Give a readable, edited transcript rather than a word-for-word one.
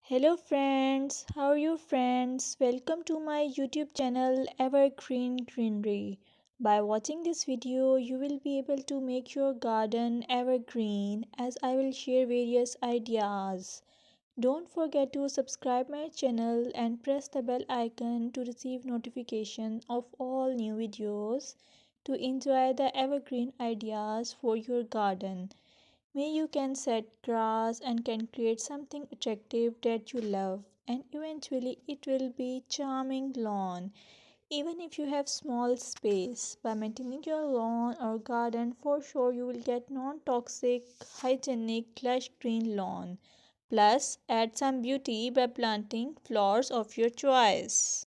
Hello friends, how are you friends? Welcome to my YouTube channel Evergreen Greenery. By watching this video, you will be able to make your garden evergreen as I will share various ideas. Don't forget to subscribe my channel and press the bell icon to receive notification of all new videos to enjoy the evergreen ideas for your garden. May you can set grass and can create something attractive that you love and eventually it will be charming lawn even if you have small space. By maintaining your lawn or garden, for sure you will get non-toxic hygienic lush green lawn. Plus add some beauty by planting flowers of your choice.